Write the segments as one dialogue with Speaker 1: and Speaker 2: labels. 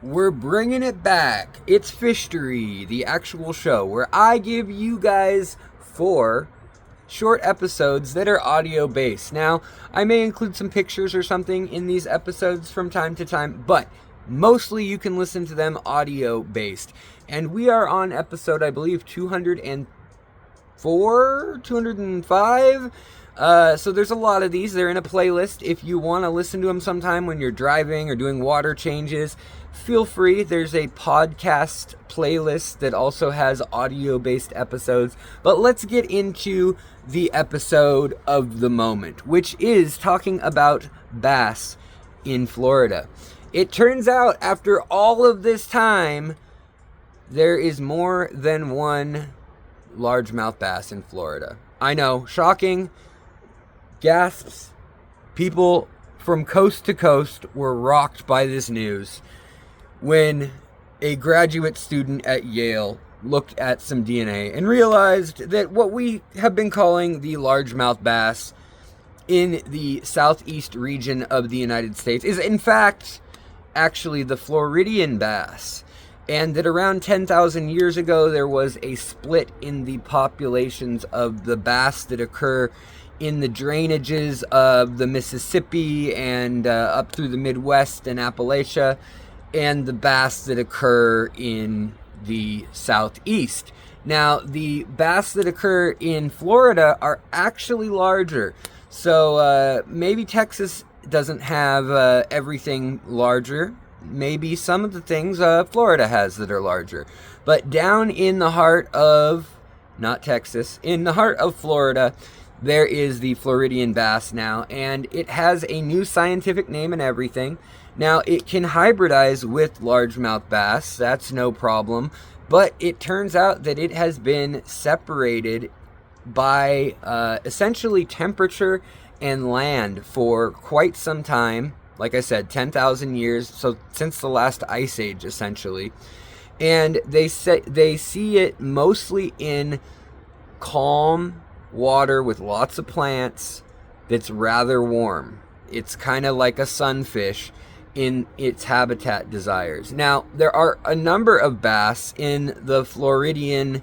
Speaker 1: We're bringing it back. It's Fishtory, the actual show where I give you guys 4 short episodes that are audio based. Now, I may include some pictures or something in these episodes from time to time, but mostly you can listen to them audio based. And we are on episode, I believe, 204, 205. So there's a lot of these. They're in a playlist. If you want to listen to them sometime when you're driving or doing water changes, feel free. There's a podcast playlist that also has audio-based episodes. But let's get into the episode of the moment, which is talking about bass in Florida. It turns out, after all of this time, there is more than one largemouth bass in Florida. I know, shocking. Gasps. People from coast to coast were rocked by this news when a graduate student at Yale looked at some DNA and realized that what we have been calling the largemouth bass in the southeast region of the United States is in fact actually the Floridian bass, and that around 10,000 years ago there was a split in the populations of the bass that occur in the drainages of the Mississippi and up through the Midwest and Appalachia, and the bass that occur in the southeast. Now, the bass that occur in Florida are actually larger. So maybe Texas doesn't have everything larger. Maybe some of the things Florida has that are larger. But down in the heart of, not Texas, in the heart of Florida, there is the Floridian bass now, and it has a new scientific name and everything. Now, it can hybridize with largemouth bass, that's no problem, but it turns out that it has been separated by essentially temperature and land for quite some time. Like I said, 10,000 years, so since the last ice age, essentially. And they see it mostly in calm water with lots of plants that's rather warm. It's kind of like a sunfish in its habitat desires. Now, there are a number of bass in the Floridian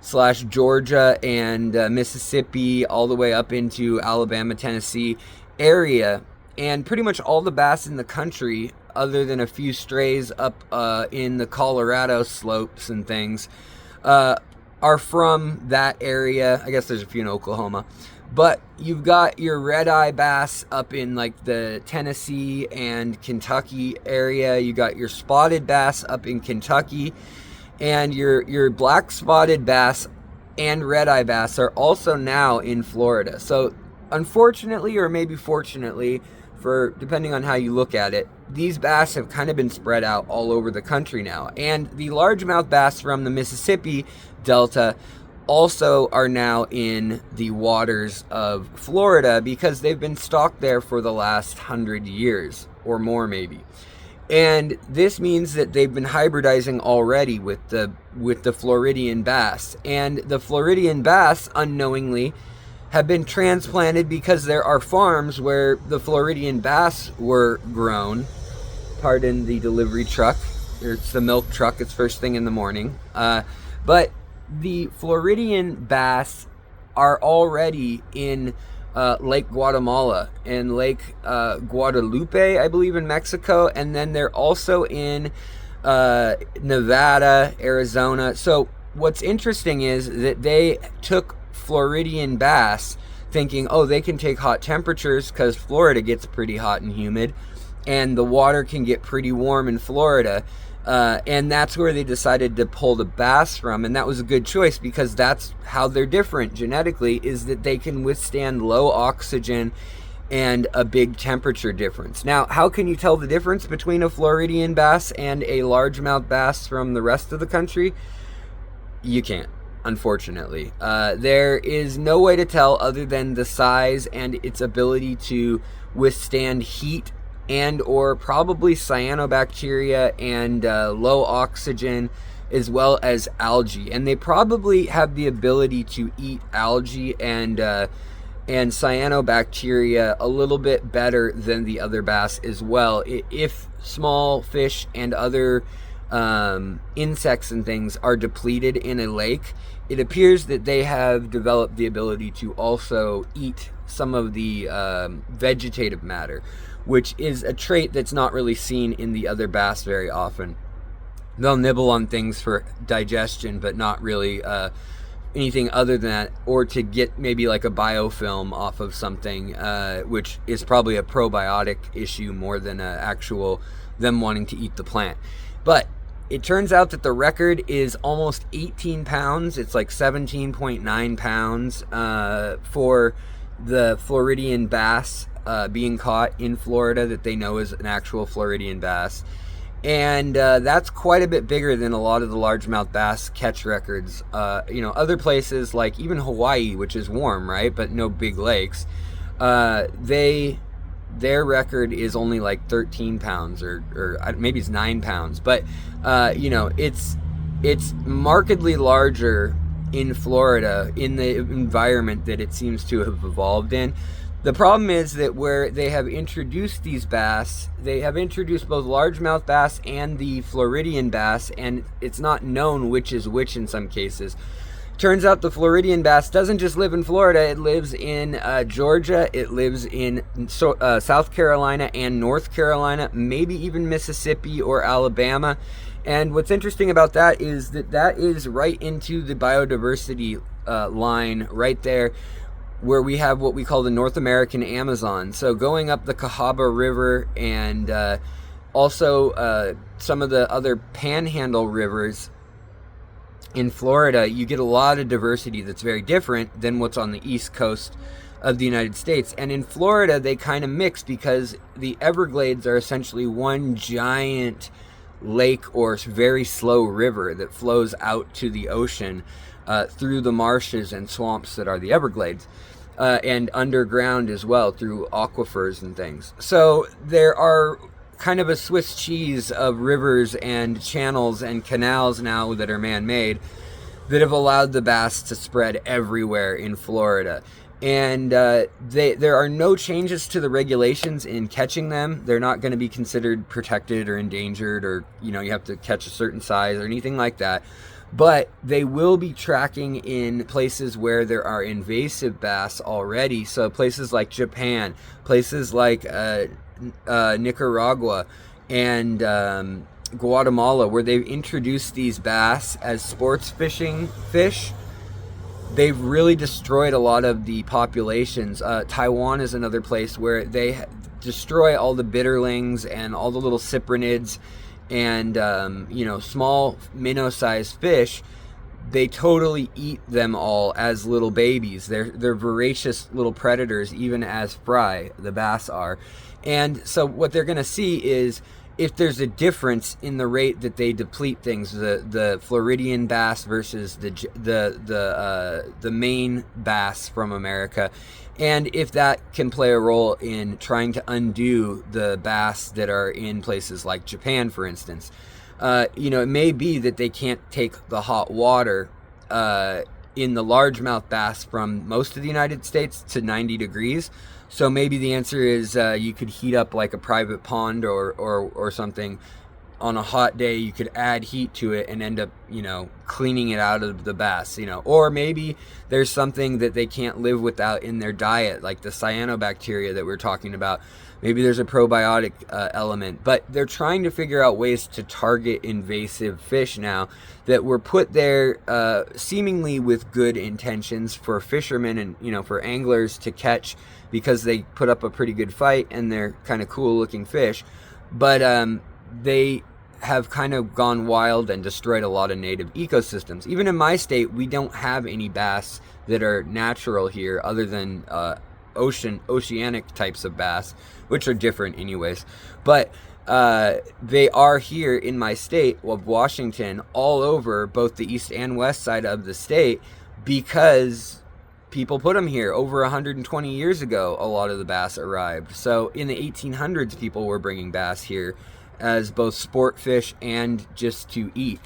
Speaker 1: / Georgia and Mississippi, all the way up into Alabama, Tennessee area. And pretty much all the bass in the country, other than a few strays up in the Colorado slopes and things, are from that area. I guess there's a few in Oklahoma. But you've got your red-eye bass up in like the Tennessee and Kentucky area. You got your spotted bass up in Kentucky. And your black-spotted bass and red-eye bass are also now in Florida. So unfortunately, or maybe fortunately, for depending on how you look at it, these bass have kind of been spread out all over the country now. And the largemouth bass from the Mississippi Delta also are now in the waters of Florida because they've been stocked there for the last 100 years or more maybe. And this means that they've been hybridizing already with the Floridian bass. And the Floridian bass, unknowingly, have been transplanted because there are farms where the Floridian bass were grown. Pardon the delivery truck. It's the milk truck. It's first thing in the morning. But the Floridian bass are already in Lake Guatemala and Lake Guadalupe, I believe, in Mexico. And then they're also in Nevada, Arizona. So what's interesting is that they took Floridian bass thinking, oh, they can take hot temperatures because Florida gets pretty hot and humid and the water can get pretty warm in Florida, and that's where they decided to pull the bass from. And that was a good choice because that's how they're different genetically, is that they can withstand low oxygen and a big temperature difference. Now, how can you tell the difference between a Floridian bass and a largemouth bass from the rest of the country? You can't. Unfortunately, there is no way to tell other than the size and its ability to withstand heat and or probably cyanobacteria and low oxygen, as well as algae. And they probably have the ability to eat algae and and cyanobacteria a little bit better than the other bass as well. If small fish and other insects and things are depleted in a lake, it appears that they have developed the ability to also eat some of the vegetative matter, which is a trait that's not really seen in the other bass very often. They'll nibble on things for digestion, but not really anything other than that, or to get maybe like a biofilm off of something, which is probably a probiotic issue more than an actual them wanting to eat the plant. But it turns out that the record is almost 18 pounds. It's like 17.9 pounds for the Floridian bass being caught in Florida that they know is an actual Floridian bass. And that's quite a bit bigger than a lot of the largemouth bass catch records. Other places like even Hawaii, which is warm, right, but no big lakes, their record is only like 13 pounds or maybe it's 9 pounds. But, it's markedly larger in Florida in the environment that it seems to have evolved in. The problem is that where they have introduced these bass, they have introduced both largemouth bass and the Floridian bass, and it's not known which is which in some cases. Turns out the Floridian bass doesn't just live in Florida, it lives in Georgia, it lives in South Carolina and North Carolina, maybe even Mississippi or Alabama. And what's interesting about that is that is right into the biodiversity line right there, where we have what we call the North American Amazon. So going up the Cahaba River and also some of the other panhandle rivers in Florida, you get a lot of diversity that's very different than what's on the east coast of the United States. And in Florida, they kind of mix because the Everglades are essentially one giant lake or very slow river that flows out to the ocean through the marshes and swamps that are the Everglades, and underground as well through aquifers and things. So there are kind of a Swiss cheese of rivers and channels and canals now that are man-made that have allowed the bass to spread everywhere in Florida. And there are no changes to the regulations in catching them. They're not going to be considered protected or endangered, or you have to catch a certain size or anything like that. But they will be tracking in places where there are invasive bass already. So places like Japan, places like Nicaragua and Guatemala, where they've introduced these bass as sports fishing fish. They've really destroyed a lot of the populations. Taiwan is another place where they destroy all the bitterlings and all the little cyprinids and small minnow-sized fish. They totally eat them all as little babies. They're voracious little predators, even as fry, the bass are. And so what they're going to see is if there's a difference in the rate that they deplete things, the Floridian bass versus the main bass from America, and if that can play a role in trying to undo the bass that are in places like Japan, for instance. It may be that they can't take the hot water in the largemouth bass from most of the United States to 90 degrees. So maybe the answer is you could heat up like a private pond or something on a hot day. You could add heat to it and end up, cleaning it out of the bass, Or maybe there's something that they can't live without in their diet, like the cyanobacteria that we're talking about. Maybe there's a probiotic element. But they're trying to figure out ways to target invasive fish now that were put there seemingly with good intentions for fishermen and, for anglers to catch, because they put up a pretty good fight and they're kind of cool looking fish. But they have kind of gone wild and destroyed a lot of native ecosystems. Even in my state, we don't have any bass that are natural here other than oceanic types of bass, which are different anyways. But they are here in my state of Washington, all over both the east and west side of the state, because people put them here. Over 120 years ago, a lot of the bass arrived. So in the 1800s, people were bringing bass here as both sport fish and just to eat.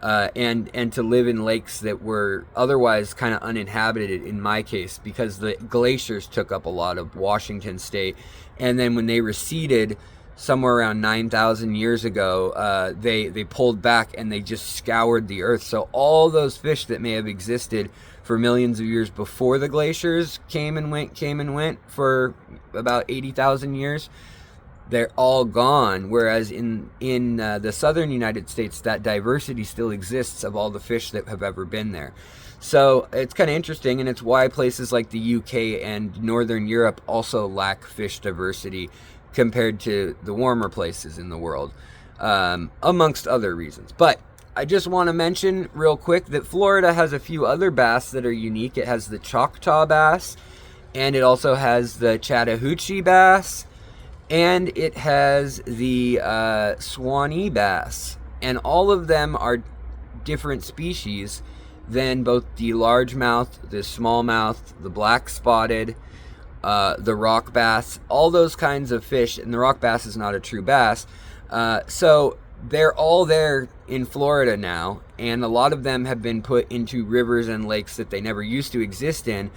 Speaker 1: and to live in lakes that were otherwise kind of uninhabited in my case, because the glaciers took up a lot of Washington state. And then when they receded somewhere around 9,000 years ago, they pulled back and they just scoured the earth. So all those fish that may have existed for millions of years before the glaciers came and went for about 80,000 years, they're all gone. Whereas in the southern United States, that diversity still exists of all the fish that have ever been there. So it's kind of interesting, and it's why places like the UK and Northern Europe also lack fish diversity compared to the warmer places in the world, amongst other reasons. But I just want to mention real quick that Florida has a few other bass that are unique. It has the Choctaw bass, and it also has the Chattahoochee bass, and it has the Swanee bass. And all of them are different species than both the largemouth, the smallmouth, the black spotted, the rock bass, all those kinds of fish. And the rock bass is not a true bass. So they're all there in Florida now, and a lot of them have been put into rivers and lakes that they never used to exist in,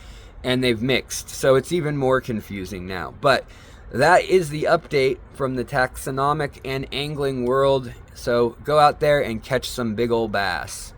Speaker 1: and they've mixed. So it's even more confusing now. But that is the update from the taxonomic and angling world. So go out there and catch some big old bass.